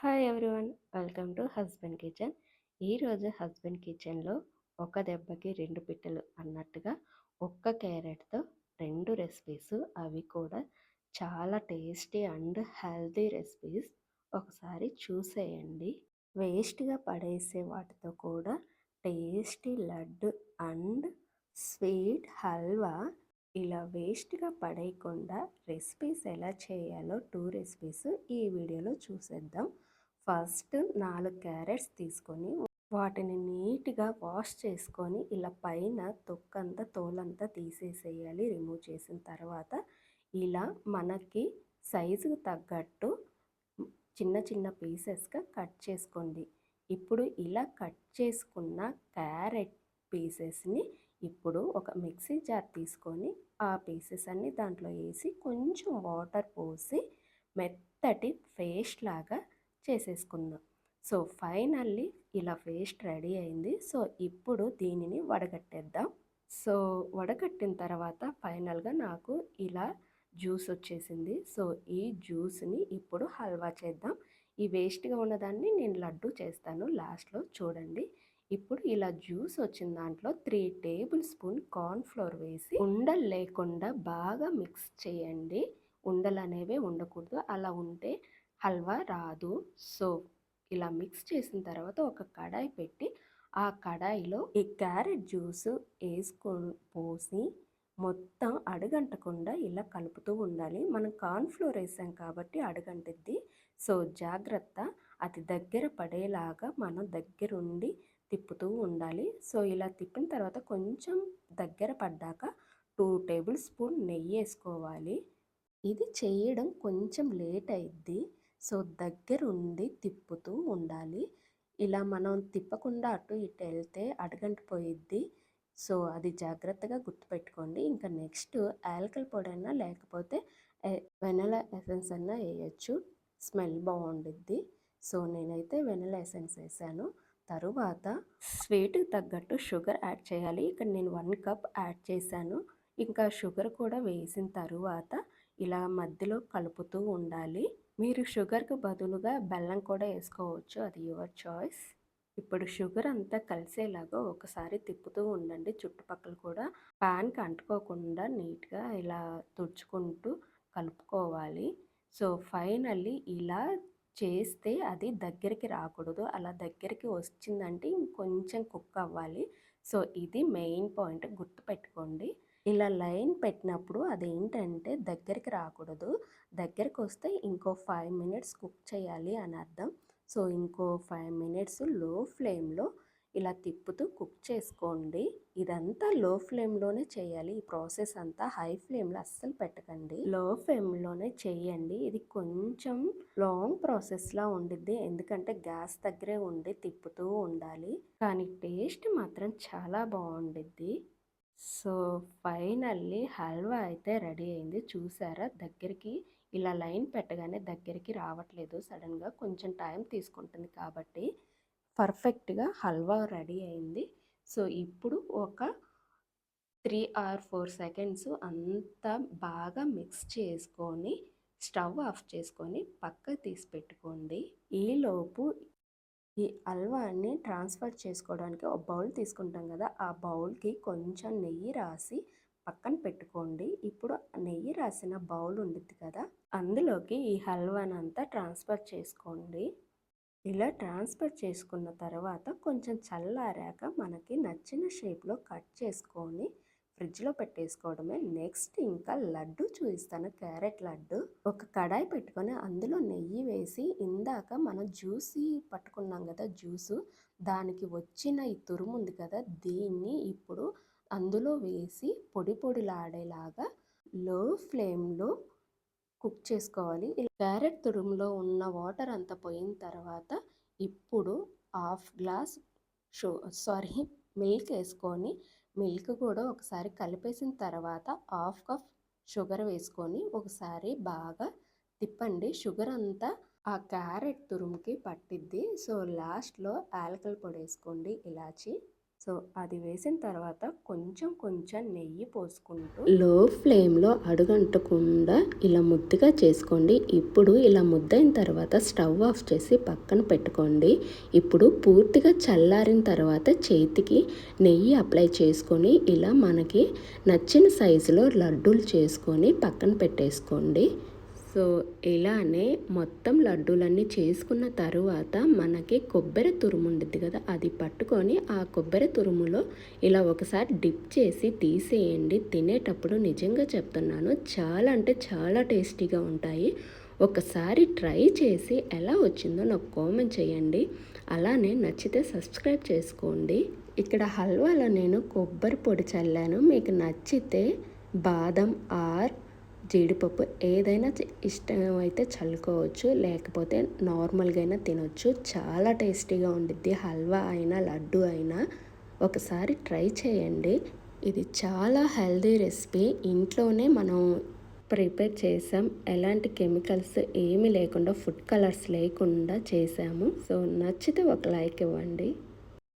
Hi everyone, welcome to husband kitchen. ఈరోజు husband కిచెన్లో ఒక దెబ్బకి రెండు పిట్టలు అన్నట్టుగా ఒక్క క్యారెట్తో రెండు రెసిపీస్, అవి కూడా చాలా టేస్టీ అండ్ హెల్తీ రెసిపీస్. ఒకసారి చూసేయండి. వేస్ట్గా పడేసే వాటితో కూడా tasty laddu and sweet halwa ఇలా వేస్ట్గా పడేయకుండా రెసిపీస్ ఎలా చేయాలో 2 రెసిపీస్ ఈ వీడియోలో చూసేద్దాం. ఫస్ట్ 4 క్యారెట్స్ తీసుకొని వాటిని నీట్గా వాష్ చేసుకొని ఇలా పైన తొక్కంతా తోలంతా తీసేసేయాలి. రిమూవ్ చేసిన తర్వాత ఇలా మనకి సైజుకు తగ్గట్టు చిన్న చిన్న పీసెస్గా కట్ చేసుకోండి. ఇప్పుడు ఇలా కట్ చేసుకున్న క్యారెట్ పీసెస్ని ఇప్పుడు ఒక మిక్సీ జార్ తీసుకొని ఆ పీసెస్ అన్ని దాంట్లో వేసి కొంచెం వాటర్ పోసి మెత్తటి పేస్ట్ లాగా చేసేసుకుందాం. సో ఫైనల్లీ ఇలా పేస్ట్ రెడీ అయింది. సో ఇప్పుడు దీనిని వడగట్టేద్దాం. సో వడగట్టిన తర్వాత ఫైనల్గా నాకు ఇలా జ్యూస్ వచ్చేసింది. సో ఈ జ్యూస్ని ఇప్పుడు హల్వా చేద్దాం. ఈ వేస్ట్గా ఉన్నదాన్ని నేను లడ్డు చేస్తాను లాస్ట్లో చూడండి. ఇప్పుడు ఇలా జ్యూస్ వచ్చిన దాంట్లో 3 టేబుల్ స్పూన్ కార్న్ఫ్లోర్ వేసి ఉండలు లేకుండా బాగా మిక్స్ చేయండి. ఉండలు అనేవి ఉండకూడదు, అలా ఉంటే హల్వా రాదు. సో ఇలా మిక్స్ చేసిన తర్వాత ఒక కడాయి పెట్టి ఆ కడాయిలో ఈ క్యారెట్ జ్యూస్ వేసుకొని పోసి మొత్తం అడుగంటకుండా ఇలా కలుపుతూ ఉండాలి. మనం కార్న్ఫ్లోర్ వేసాం కాబట్టి అడుగంటిద్ది. సో జాగ్రత్త, అది దగ్గర పడేలాగా మనం దగ్గరుండి తిప్పుతూ ఉండాలి. సో ఇలా తిప్పిన తర్వాత కొంచెం దగ్గర పడ్డాక 2 టేబుల్ స్పూన్ నెయ్యి వేసుకోవాలి. ఇది చేయడం కొంచెం లేట్ అయిద్ది. సో దగ్గరుండి తిప్పుతూ ఉండాలి. ఇలా మనం తిప్పకుండా అటు ఇటు వెళ్తే అడుగంటిపోయిద్ది. సో అది జాగ్రత్తగా గుర్తుపెట్టుకోండి. ఇంకా నెక్స్ట్ యాలకుల పొడి అయినా లేకపోతే వెనిలా ఎసెన్స్ అన్నా వేయచ్చు, స్మెల్ బాగుండిద్ది. సో నేనైతే వెనిలా ఎసెన్స్ వేసాను. తరువాత స్వీట్కి తగ్గట్టు షుగర్ యాడ్ చేయాలి. ఇక్కడ నేను 1 కప్ యాడ్ చేశాను. ఇంకా షుగర్ కూడా వేసిన తరువాత ఇలా మధ్యలో కలుపుతూ ఉండాలి. మీరు షుగర్కి బదులుగా బెల్లం కూడా వేసుకోవచ్చు, అది యువర్ చాయిస్. ఇప్పుడు షుగర్ అంతా కలిసేలాగా ఒకసారి తిప్పుతూ ఉండండి. చుట్టుపక్కల కూడా ప్యాన్కి అంటుకోకుండా నీట్గా ఇలా తుడుచుకుంటూ కలుపుకోవాలి. సో ఫైనల్లీ ఇలా చేస్తే అది దగ్గరికి రాకూడదు. అలా దగ్గరికి వచ్చిందంటే ఇంకొంచెం కుక్ అవ్వాలి. సో ఇది మెయిన్ పాయింట్, గుర్తుపెట్టుకోండి. ఇలా లైన్ పెట్టినప్పుడు అదేంటంటే దగ్గరికి రాకూడదు. దగ్గరికి వస్తే ఇంకో 5 మినిట్స్ కుక్ చేయాలి అని అర్థం. సో ఇంకో 5 మినిట్స్ లో ఫ్లేమ్లో ఇలా తిప్పుతూ కుక్ చేసుకోండి. ఇదంతా లో ఫ్లేమ్లోనే చేయాలి. ఈ ప్రాసెస్ అంతా హై ఫ్లేమ్లో అస్సలు పెట్టకండి, లో ఫ్లేమ్లోనే చేయండి. ఇది కొంచెం లాంగ్ ప్రాసెస్లా ఉండిద్ది, ఎందుకంటే గ్యాస్ దగ్గరే ఉండి తిప్పుతూ ఉండాలి. కానీ టేస్ట్ మాత్రం చాలా బాగుండిద్ది. సో ఫైనల్లీ హల్వా అయితే రెడీ అయింది. చూసారా, దగ్గరికి ఇలా లైన్ పెట్టగానే దగ్గరికి రావట్లేదు, సడన్గా కొంచెం టైం తీసుకుంటుంది కాబట్టి పర్ఫెక్ట్గా హల్వా రెడీ అయింది. సో ఇప్పుడు ఒక 3 or 4 సెకండ్స్ అంతా బాగా మిక్స్ చేసుకొని స్టవ్ ఆఫ్ చేసుకొని పక్కకు తీసి పెట్టుకోండి. ఈలోపు ఈ హల్వాని ట్రాన్స్ఫర్ చేసుకోవడానికి ఒక బౌల్ తీసుకుంటాం కదా, ఆ బౌల్కి కొంచెం నెయ్యి రాసి పక్కన పెట్టుకోండి. ఇప్పుడు నెయ్యి రాసిన బౌల్ ఉంటుంది కదా, అందులోకి ఈ హల్వాని అంతా ట్రాన్స్ఫర్ చేసుకోండి. ఇలా ట్రాన్స్ఫర్ చేసుకున్న తర్వాత కొంచెం చల్లారాక మనకి నచ్చిన షేప్లో కట్ చేసుకొని ఫ్రిడ్జ్లో పెట్టేసుకోవడమే. నెక్స్ట్ ఇంకా లడ్డు చూపిస్తాను, క్యారెట్ లడ్డు. ఒక కడాయి పెట్టుకొని అందులో నెయ్యి వేసి ఇందాక మనం జ్యూసీ పట్టుకున్నాం కదా, జ్యూసు దానికి వచ్చిన ఈ తురుము ఉంది కదా, దీన్ని ఇప్పుడు అందులో వేసి పొడి పొడిలాడేలాగా లో ఫ్లేమ్లో కుక్ చేసుకోవాలి. ఇలా క్యారెట్ తురుములో ఉన్న వాటర్ అంతా పోయిన తర్వాత ఇప్పుడు హాఫ్ గ్లాస్ మిల్క్ వేసుకొని మిల్క్ కూడా ఒకసారి కలిపేసిన తర్వాత హాఫ్ కప్ షుగర్ వేసుకొని ఒకసారి బాగా తిప్పండి. షుగర్ అంతా ఆ క్యారెట్ తురుముకి పట్టిద్ది. సో లాస్ట్లో యాలకుల పొడి వేసుకోండి, ఇలాచి. సో అది వేసిన తర్వాత కొంచెం కొంచెం నెయ్యి పోసుకుంటూ లో ఫ్లేమ్లో అడుగంటకుండా ఇలా ముద్దగా చేసుకోండి. ఇప్పుడు ఇలా ముద్దయిన తర్వాత స్టవ్ ఆఫ్ చేసి పక్కన పెట్టుకోండి. ఇప్పుడు పూర్తిగా చల్లారిన తర్వాత చేతికి నెయ్యి అప్లై చేసుకొని ఇలా మనకి నచ్చిన సైజులో లడ్డూలు చేసుకొని పక్కన పెట్టేసుకోండి. సో ఇలానే మొత్తం లడ్డూలన్నీ చేసుకున్న తరువాత మనకి కొబ్బరి తురుము ఉంటుంది కదా, అది పట్టుకొని ఆ కొబ్బరి తురుములో ఇలా ఒకసారి డిప్ చేసి తీసేయండి. తినేటప్పుడు నిజంగా చెప్తున్నాను, చాలా అంటే చాలా టేస్టీగా ఉంటాయి. ఒకసారి ట్రై చేసి ఎలా వచ్చిందో నాకు కామెంట్ చేయండి. అలానే నచ్చితే సబ్స్క్రైబ్ చేసుకోండి. ఇక్కడ హల్వాలో నేను కొబ్బరి పొడి చల్లాను. మీకు నచ్చితే బాదం ఆర్ జీడిపప్పు ఏదైనా ఇష్టం అయితే చల్లుకోవచ్చు, లేకపోతే నార్మల్గా అయినా తినొచ్చు. చాలా టేస్టీగా ఉండిద్ది. హల్వా అయినా లడ్డు అయినా ఒకసారి ట్రై చేయండి. ఇది చాలా హెల్దీ రెసిపీ. ఇంట్లోనే మనం ప్రిపేర్ చేసాం. ఎలాంటి కెమికల్స్ ఏమీ లేకుండా, ఫుడ్ కలర్స్ లేకుండా చేసాము. సో నచ్చితే ఒక లైక్ ఇవ్వండి.